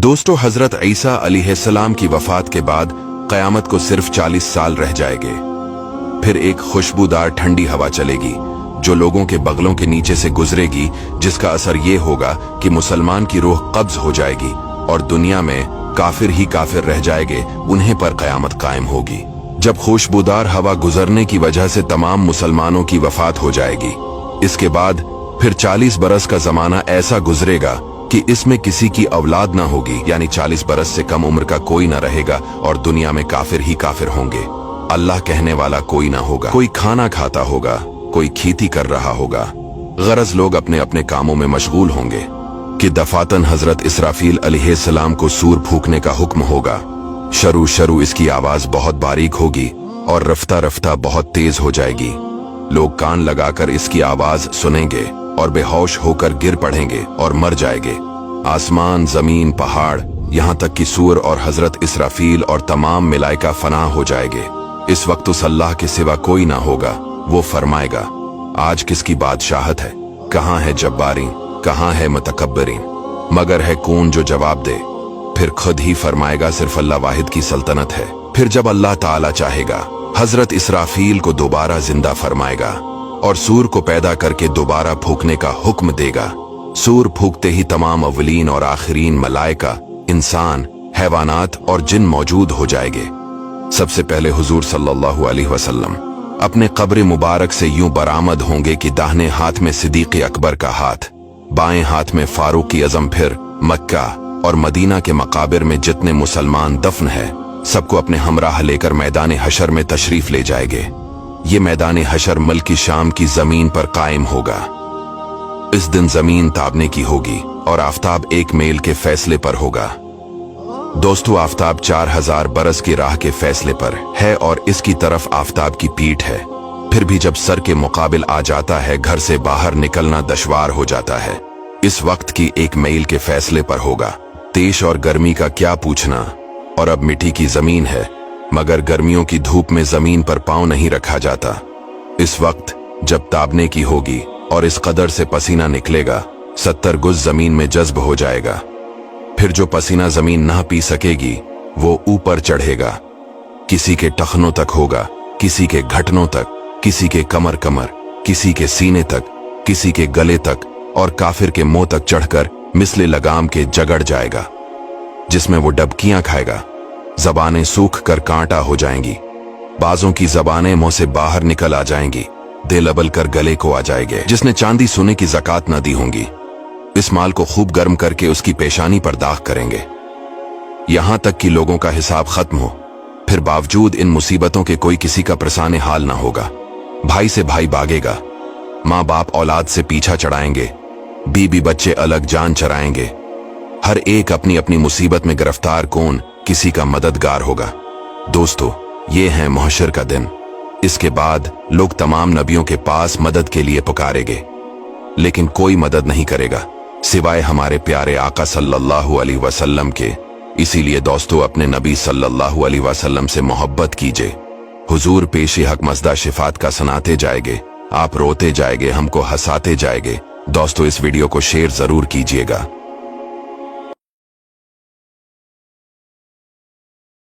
दोस्तों, हजरत ईसा अलैहिस्सलाम की वफात के बाद क़यामत को सिर्फ 40 साल रह जाएंगे। फिर एक खुशबूदार ठंडी हवा चलेगी जो लोगों के बगलों के नीचे से गुजरेगी, जिसका असर ये होगा कि मुसलमान की रूह कब्ज हो जाएगी और दुनिया में काफिर ही काफिर रह जाएंगे, उन्हें पर क़यामत कायम होगी। जब खुशबूदार हवा गुजरने की वजह से तमाम मुसलमानों की वफात हो जाएगी, इसके बाद फिर 40 बरस का जमाना ऐसा गुजरेगा कि इसमें किसी की औलाद ना होगी, यानी 40 बरस से कम उम्र का कोई ना रहेगा और दुनिया में काफिर ही काफिर होंगे। अल्लाह कहने वाला कोई ना होगा। कोई खाना खाता होगा, कोई खेती कर रहा होगा, गरज लोग अपने अपने कामों में मशगूल होंगे कि दफातन हजरत इसराफील अलैहिस्सलाम को सूर फूंकने का हुक्म होगा। शरू इसकी आवाज बहुत बारीक होगी और रफ्ता रफ्ता बहुत तेज हो जाएगी। लोग कान लगाकर इसकी आवाज सुनेंगे और बेहोश होकर गिर पड़ेंगे और मर जाएंगे। आसमान, जमीन, पहाड़, यहाँ तक कि सूर और हजरत इसराफील और तमाम मलाइका फना हो जाएंगे। इस वक्त उस अल्लाह के सिवा कोई ना होगा। वो फरमाएगा, आज किसकी बादशाहत है? कहाँ है जब्बारीन, कहाँ है मुतकब्बरीन? मगर है कौन जो जवाब दे? फिर खुद ही फरमाएगा, सिर्फ अल्लाह वाहिद की सल्तनत है। फिर जब अल्लाह ताला चाहेगा, हजरत इसराफील को दोबारा जिंदा फरमाएगा और सूर को पैदा करके दोबारा फूंकने का हुक्म देगा। सूर फूंकते ही तमाम अव्वलीन और आखिरीन मलाइका, इंसान, हैवानात और जिन मौजूद हो जाएंगे। सबसे पहले हुजूर सल्लल्लाहु अलैहि वसल्लम अपने कब्र मुबारक से यूं बरामद होंगे कि दाहिने हाथ में सिद्दीक़ अकबर का हाथ, बाएं हाथ में फारूक आज़म। फिर मक्का और मदीना के मकाबिर में जितने मुसलमान दफन है, सबको अपने हमराह लेकर मैदान हशर में तशरीफ ले जाएंगे। ये मैदान हशर मुल्क शाम की जमीन पर कायम होगा। इस दिन जमीन ताबने की होगी और आफताब एक मेल के फैसले पर होगा। दोस्तों, आफताब 4000 बरस की राह के फैसले पर है और इसकी तरफ आफताब की पीठ है। फिर भी जब सर के मुकाबिल आ जाता है, घर से बाहर निकलना दुश्वार हो जाता है। इस वक्त की एक मील के फैसले पर होगा। तेज और गर्मी का क्या पूछना, और अब मिट्टी की जमीन है, मगर गर्मियों की धूप में जमीन पर पांव नहीं रखा जाता। इस वक्त जब ताबने की होगी और इस कदर से पसीना निकलेगा, 70 गुज जमीन में जज्ब हो जाएगा। फिर जो पसीना जमीन ना पी सकेगी, वो ऊपर चढ़ेगा। किसी के टखनों तक होगा, किसी के घटनों तक, किसी के कमर, किसी के सीने तक, किसी के गले तक और काफिर के मुंह तक चढ़कर मिसले लगाम के जगड़ जाएगा, जिसमें वो डबकियां खाएगा। जबानें सूख कर कांटा हो जाएंगी, बाजों की जबानें मुंह से बाहर निकल आ जाएंगी, दिल अबल कर गले को आ जाएंगे। जिसने चांदी सोने की ज़कात न दी होंगी, इस माल को खूब गर्म करके उसकी पेशानी पर दाग करेंगे, यहां तक कि लोगों का हिसाब खत्म हो। फिर बावजूद इन मुसीबतों के कोई किसी का प्रसाने हाल ना होगा। भाई से भाई भागेगा, माँ बाप औलाद से पीछा चढ़ाएंगे, बीबी बच्चे अलग जान चराएंगे। हर एक अपनी अपनी मुसीबत में गिरफ्तार, कौन किसी का मददगार होगा। दोस्तों, ये है महशर का दिन। इसके बाद लोग तमाम नबियों के पास मदद के लिए पुकारेंगे, लेकिन कोई मदद नहीं करेगा सिवाय हमारे प्यारे आका सल्लल्लाहु अलैहि वसल्लम के। इसीलिए दोस्तों, अपने नबी सल्लल्लाहु अलैहि वसल्लम से मोहब्बत कीजिए। हुजूर पेशे हक मज़दा शिफात का सुनाते जाएंगे, आप रोते जाएंगे, हमको हंसाते जाएंगे। दोस्तों, इस वीडियो को शेयर जरूर कीजिएगा।